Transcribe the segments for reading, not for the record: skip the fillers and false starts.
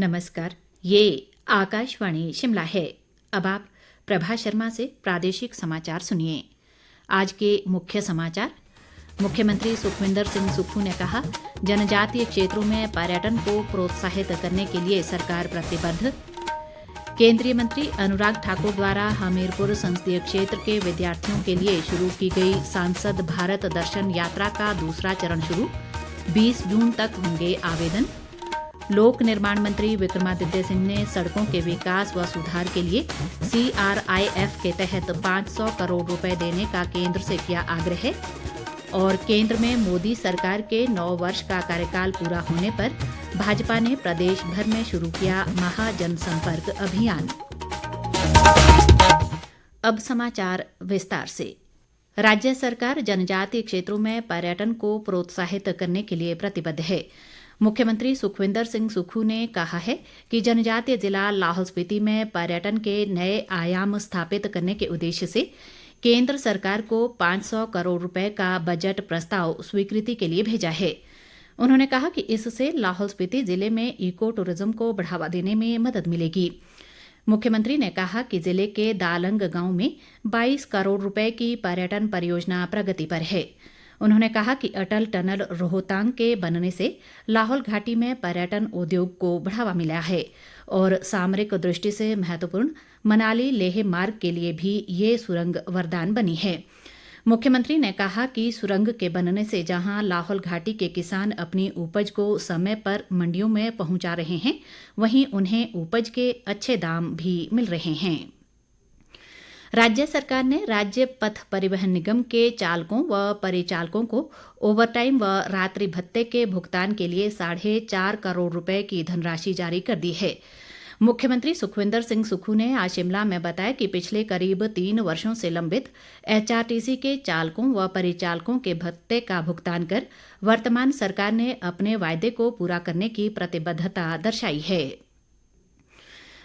नमस्कार। ये आकाशवाणी शिमला है। अब आप प्रभा शर्मा से प्रादेशिक समाचार सुनिए। आज के मुख्य समाचार। मुख्यमंत्री सुखविंदर सिंह सुक्खू ने कहा, जनजातीय क्षेत्रों में पर्यटन को प्रोत्साहित करने के लिए सरकार प्रतिबद्ध। केंद्रीय मंत्री अनुराग ठाकुर द्वारा हमीरपुर संसदीय क्षेत्र के विद्यार्थियों के लिए शुरू की गई सांसद भारत दर्शन यात्रा का दूसरा चरण शुरू। 20 जून तक होंगे आवेदन। लोक निर्माण मंत्री विक्रमादित्य सिंह ने सड़कों के विकास व सुधार के लिए CRIF के तहत 500 करोड़ रुपए देने का केंद्र से किया आग्रह। और केंद्र में मोदी सरकार के 9 वर्ष का कार्यकाल पूरा होने पर भाजपा ने प्रदेश भर में शुरू किया महाजनसंपर्क अभियान। अब समाचार विस्तार से। राज्य सरकार जनजातीय क्षेत्रों में पर्यटन को प्रोत्साहित करने के लिए प्रतिबद्ध है। मुख्यमंत्री सुखविंदर सिंह सुक्खू ने कहा है कि जनजातीय जिला लाहौल स्पीति में पर्यटन के नए आयाम स्थापित करने के उद्देश्य से केंद्र सरकार को 500 करोड़ रुपए का बजट प्रस्ताव स्वीकृति के लिए भेजा है। उन्होंने कहा कि इससे लाहौल स्पीति जिले में इको टूरिज्म को बढ़ावा देने में मदद मिलेगी। मुख्यमंत्री ने कहा कि जिले के दालंग गांव में 22 करोड़ रुपए की पर्यटन परियोजना प्रगति पर है। उन्होंने कहा कि अटल टनल रोहतांग के बनने से लाहौल घाटी में पर्यटन उद्योग को बढ़ावा मिला है और सामरिक दृष्टि से महत्वपूर्ण मनाली लेह मार्ग के लिए भी ये सुरंग वरदान बनी है। मुख्यमंत्री ने कहा कि सुरंग के बनने से जहां लाहौल घाटी के किसान अपनी उपज को समय पर मंडियों में पहुंचा रहे हैं, वहीं उन्हें उपज के अच्छे दाम भी मिल रहे हैं। राज्य सरकार ने राज्य पथ परिवहन निगम के चालकों व परिचालकों को ओवरटाइम व रात्रि भत्ते के भुगतान के लिए 4.5 करोड़ रुपए की धनराशि जारी कर दी है। मुख्यमंत्री सुखविंदर सिंह सुक्खू ने आज शिमला में बताया कि पिछले करीब 3 वर्षों से लंबित HRTC के चालकों व परिचालकों के भत्ते का भुगतान कर वर्तमान सरकार ने अपने वायदे को पूरा करने की प्रतिबद्धता दर्शाई है।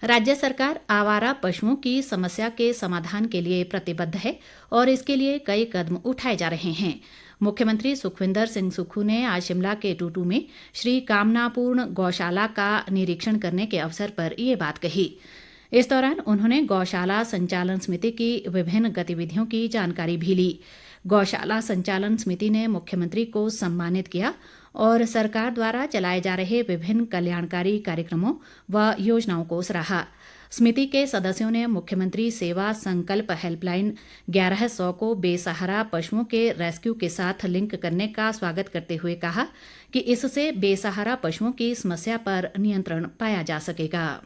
राज्य सरकार आवारा पशुओं की समस्या के समाधान के लिए प्रतिबद्ध है और इसके लिए कई कदम उठाए जा रहे हैं। मुख्यमंत्री सुखविंदर सिंह सुक्खू ने आज शिमला के टूटू में श्री कामनापूर्ण गौशाला का निरीक्षण करने के अवसर पर ये बात कही। इस दौरान उन्होंने गौशाला संचालन समिति की विभिन्न गतिविधियों की जानकारी भी ली। गौशाला संचालन समिति ने मुख्यमंत्री को सम्मानित किया और सरकार द्वारा चलाए जा रहे विभिन्न कल्याणकारी कार्यक्रमों व योजनाओं को सराहा। समिति के सदस्यों ने मुख्यमंत्री सेवा संकल्प हेल्पलाइन 1100 को बेसहारा पशुओं के रेस्क्यू के साथ लिंक करने का स्वागत करते हुए कहा कि इससे बेसहारा पशुओं की समस्या पर नियंत्रण पाया जा सकेगा।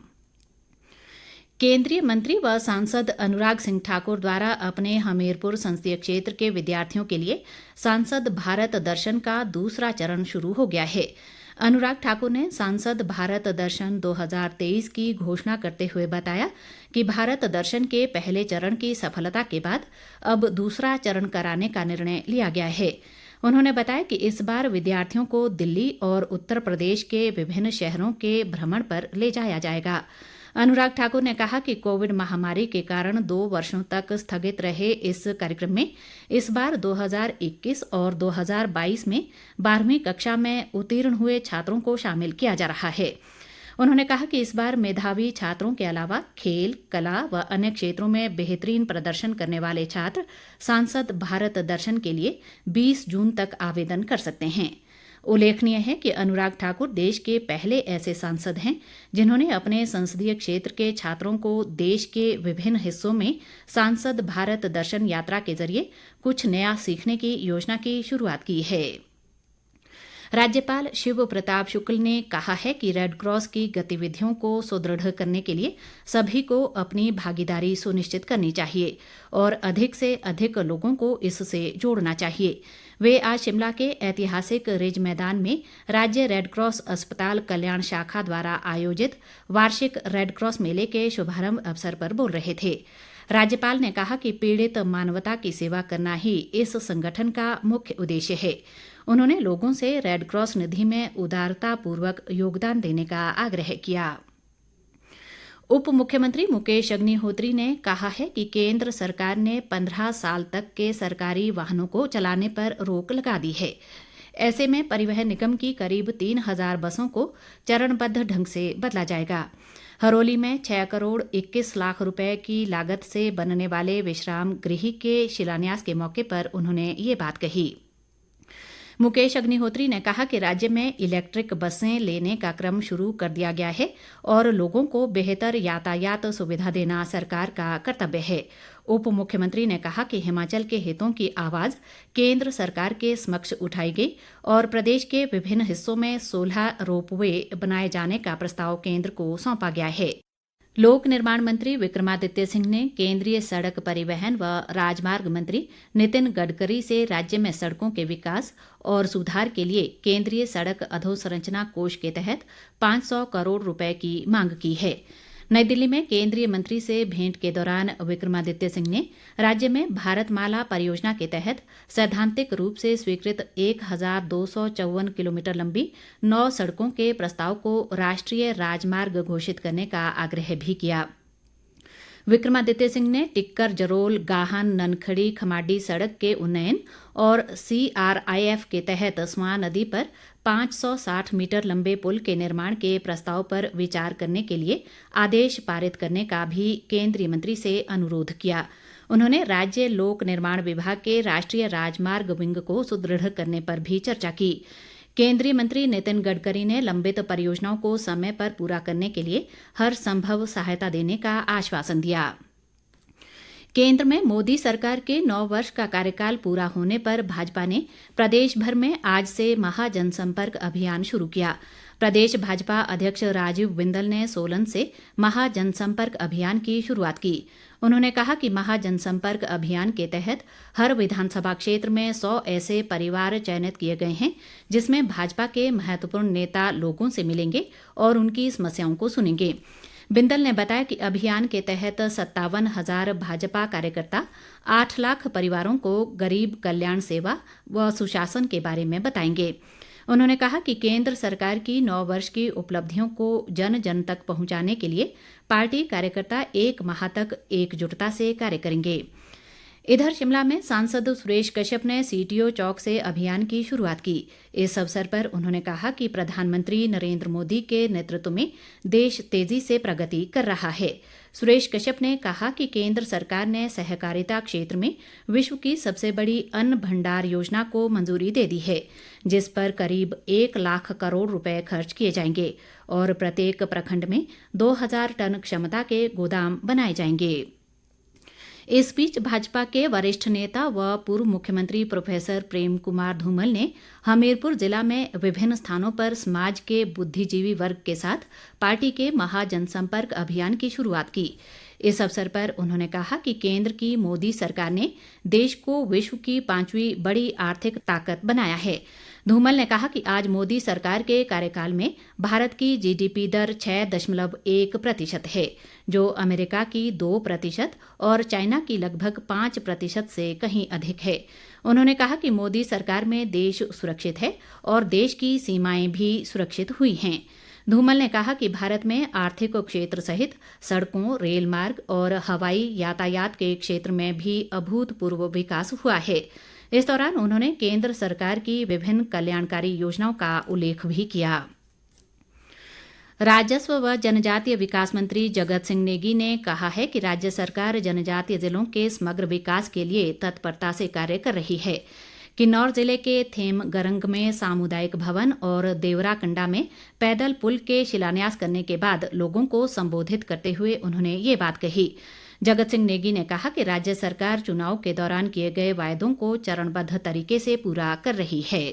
केंद्रीय मंत्री व सांसद अनुराग सिंह ठाकुर द्वारा अपने हमीरपुर संसदीय क्षेत्र के विद्यार्थियों के लिए सांसद भारत दर्शन का दूसरा चरण शुरू हो गया है। अनुराग ठाकुर ने सांसद भारत दर्शन 2023 की घोषणा करते हुए बताया कि भारत दर्शन के पहले चरण की सफलता के बाद अब दूसरा चरण कराने का निर्णय लिया गया है। उन्होंने बताया कि इस बार विद्यार्थियों को दिल्ली और उत्तर प्रदेश के विभिन्न शहरों के भ्रमण पर ले जाया जाएगा। अनुराग ठाकुर ने कहा कि कोविड महामारी के कारण 2 वर्षों तक स्थगित रहे इस कार्यक्रम में इस बार 2021 और 2022 में 12वीं कक्षा में उत्तीर्ण हुए छात्रों को शामिल किया जा रहा है। उन्होंने कहा कि इस बार मेधावी छात्रों के अलावा खेल, कला व अन्य क्षेत्रों में बेहतरीन प्रदर्शन करने वाले छात्र सांसद भारत दर्शन के लिए 20 जून तक आवेदन कर सकते हैं। उल्लेखनीय है कि अनुराग ठाकुर देश के पहले ऐसे सांसद हैं जिन्होंने अपने संसदीय क्षेत्र के छात्रों को देश के विभिन्न हिस्सों में सांसद भारत दर्शन यात्रा के जरिए कुछ नया सीखने की योजना की शुरुआत की है। राज्यपाल शिव प्रताप शुक्ल ने कहा है कि रेड क्रॉस की गतिविधियों को सुदृढ़ करने के लिए सभी को अपनी भागीदारी सुनिश्चित करनी चाहिए और अधिक से अधिक लोगों को इससे जोड़ना चाहिए। वे आज शिमला के ऐतिहासिक रिज मैदान में राज्य रेड क्रॉस अस्पताल कल्याण शाखा द्वारा आयोजित वार्षिक रेड क्रॉस मेले के शुभारंभ अवसर पर बोल रहे थे। राज्यपाल ने कहा कि पीड़ित मानवता की सेवा करना ही इस संगठन का मुख्य उद्देश्य है। उन्होंने लोगों से रेड क्रॉस निधि में उदारतापूर्वक योगदान देने का आग्रह किया। उप मुख्यमंत्री मुकेश अग्निहोत्री ने कहा है कि केंद्र सरकार ने 15 साल तक के सरकारी वाहनों को चलाने पर रोक लगा दी है। ऐसे में परिवहन निगम की करीब 3,000 बसों को चरणबद्ध ढंग से बदला जाएगा। हरोली में 6 करोड़ 21 लाख रुपए की लागत से बनने वाले विश्राम गृह के शिलान्यास के मौके पर उन्होंने ये बात कही। मुकेश अग्निहोत्री ने कहा कि राज्य में इलेक्ट्रिक बसें लेने का क्रम शुरू कर दिया गया है और लोगों को बेहतर यातायात सुविधा देना सरकार का कर्तव्य है। उप मुख्यमंत्री ने कहा कि हिमाचल के हितों की आवाज़ केंद्र सरकार के समक्ष उठाई गई और प्रदेश के विभिन्न हिस्सों में 16 रोपवे बनाए जाने का प्रस्ताव केंद्र को सौंपा गया है। लोक निर्माण मंत्री विक्रमादित्य सिंह ने केंद्रीय सड़क परिवहन व राजमार्ग मंत्री नितिन गडकरी से राज्य में सड़कों के विकास और सुधार के लिए केंद्रीय सड़क अधोसंरचना कोष के तहत 500 करोड़ रुपए की मांग की है। नई दिल्ली में केंद्रीय मंत्री से भेंट के दौरान विक्रमादित्य सिंह ने राज्य में भारतमाला परियोजना के तहत सैद्धांतिक रूप से स्वीकृत 1,254 किलोमीटर लंबी 9 सड़कों के प्रस्ताव को राष्ट्रीय राजमार्ग घोषित करने का आग्रह भी किया। विक्रमादित्य सिंह ने टिक्कर जरोल गाहन ननखड़ी खमाडी सड़क के उन्नयन और CRIF के तहत स्वां नदी पर 560 मीटर लंबे पुल के निर्माण के प्रस्ताव पर विचार करने के लिए आदेश पारित करने का भी केंद्रीय मंत्री से अनुरोध किया। उन्होंने राज्य लोक निर्माण विभाग के राष्ट्रीय राजमार्ग विंग को सुदृढ़ करने पर भी चर्चा की। केंद्रीय मंत्री नितिन गडकरी ने लंबित परियोजनाओं को समय पर पूरा करने के लिए हर संभव सहायता देने का आश्वासन दिया। केंद्र में मोदी सरकार के 9 वर्ष का कार्यकाल पूरा होने पर भाजपा ने प्रदेश भर में आज से महाजनसंपर्क अभियान शुरू किया। प्रदेश भाजपा अध्यक्ष राजीव बिंदल ने सोलन से महाजनसंपर्क अभियान की शुरुआत की। उन्होंने कहा कि महाजनसंपर्क अभियान के तहत हर विधानसभा क्षेत्र में 100 ऐसे परिवार चयनित किए गए हैं जिसमें भाजपा के महत्वपूर्ण नेता लोगों से मिलेंगे और उनकी समस्याओं को सुनेंगे। बिंदल ने बताया कि अभियान के तहत 57,000 भाजपा कार्यकर्ता 8 लाख परिवारों को गरीब कल्याण सेवा व सुशासन के बारे में बताएंगे। उन्होंने कहा कि केंद्र सरकार की 9 वर्ष की उपलब्धियों को जन जन तक पहुंचाने के लिए पार्टी कार्यकर्ता 1 माह तक एकजुटता से कार्य करेंगे। इधर शिमला में सांसद सुरेश कश्यप ने CTO चौक से अभियान की शुरुआत की। इस अवसर पर उन्होंने कहा कि प्रधानमंत्री नरेंद्र मोदी के नेतृत्व में देश तेजी से प्रगति कर रहा है। सुरेश कश्यप ने कहा कि केंद्र सरकार ने सहकारिता क्षेत्र में विश्व की सबसे बड़ी अन्न भंडार योजना को मंजूरी दे दी है, जिस पर करीब 1 लाख करोड़ रुपए खर्च किए जाएंगे और प्रत्येक प्रखंड में 2,000 टन क्षमता के गोदाम बनाए जाएंगे। इस बीच भाजपा के वरिष्ठ नेता व पूर्व मुख्यमंत्री प्रोफेसर प्रेम कुमार धूमल ने हमीरपुर जिला में विभिन्न स्थानों पर समाज के बुद्धिजीवी वर्ग के साथ पार्टी के महाजनसंपर्क अभियान की शुरुआत की। इस अवसर पर उन्होंने कहा कि केंद्र की मोदी सरकार ने देश को विश्व की 5वीं बड़ी आर्थिक ताकत बनाया है। धूमल ने कहा कि आज मोदी सरकार के कार्यकाल में भारत की GDP दर 6.1% है, जो अमेरिका की 2% और चाइना की लगभग 5% से कहीं अधिक है। उन्होंने कहा कि मोदी सरकार में देश सुरक्षित है और देश की सीमाएं भी सुरक्षित हुई हैं। धूमल ने कहा कि भारत में आर्थिक क्षेत्र सहित सड़कों, रेल मार्ग और हवाई यातायात के क्षेत्र में भी अभूतपूर्व विकास हुआ है। इस दौरान उन्होंने केंद्र सरकार की विभिन्न कल्याणकारी योजनाओं का उल्लेख भी किया। राजस्व व जनजातीय विकास मंत्री जगत सिंह नेगी ने कहा है कि राज्य सरकार जनजातीय जिलों के समग्र विकास के लिए तत्परता से कार्य कर रही है। किन्नौर जिले के थेमगरंग में सामुदायिक भवन और देवराकंडा में पैदल पुल के शिलान्यास करने के बाद लोगों को संबोधित करते हुए उन्होंने ये बात कही। जगत सिंह नेगी ने कहा कि राज्य सरकार चुनाव के दौरान किए गए वायदों को चरणबद्ध तरीके से पूरा कर रही है।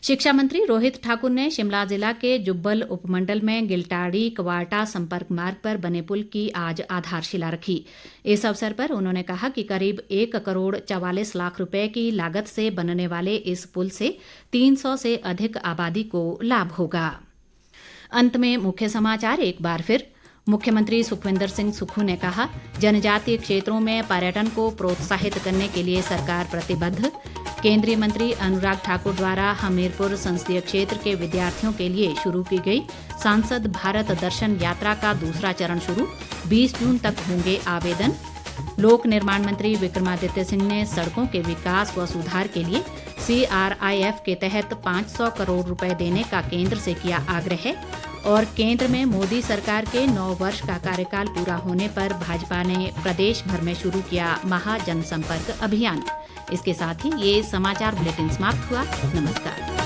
शिक्षा मंत्री रोहित ठाकुर ने शिमला जिला के जुब्बल उपमंडल में गिल्टाड़ी क्वाटा संपर्क मार्ग पर बने पुल की आज आधारशिला रखी। इस अवसर पर उन्होंने कहा कि करीब 1 करोड़ 44 लाख रुपए की लागत से बनने वाले इस पुल से 300 से अधिक आबादी को लाभ होगा। अंत में मुख्य समाचार एक बार फिर। मुख्यमंत्री सुखविंदर सिंह सुक्खू ने कहा, जनजातीय क्षेत्रों में पर्यटन को प्रोत्साहित करने के लिए सरकार प्रतिबद्ध। केंद्रीय मंत्री अनुराग ठाकुर द्वारा हमीरपुर संसदीय क्षेत्र के विद्यार्थियों के लिए शुरू की गई सांसद भारत दर्शन यात्रा का दूसरा चरण शुरू, 20 जून तक होंगे आवेदन। लोक निर्माण मंत्री विक्रमादित्य सिंह ने सड़कों के विकास व सुधार के लिए CRIF के तहत 500 करोड़ रुपए देने का केंद्र से किया आग्रह। और केंद्र में मोदी सरकार के 9 वर्ष का कार्यकाल पूरा होने पर भाजपा ने प्रदेश भर में शुरू किया महा जनसंपर्क अभियान। इसके साथ ही ये समाचार बुलेटिन समाप्त हुआ। नमस्कार।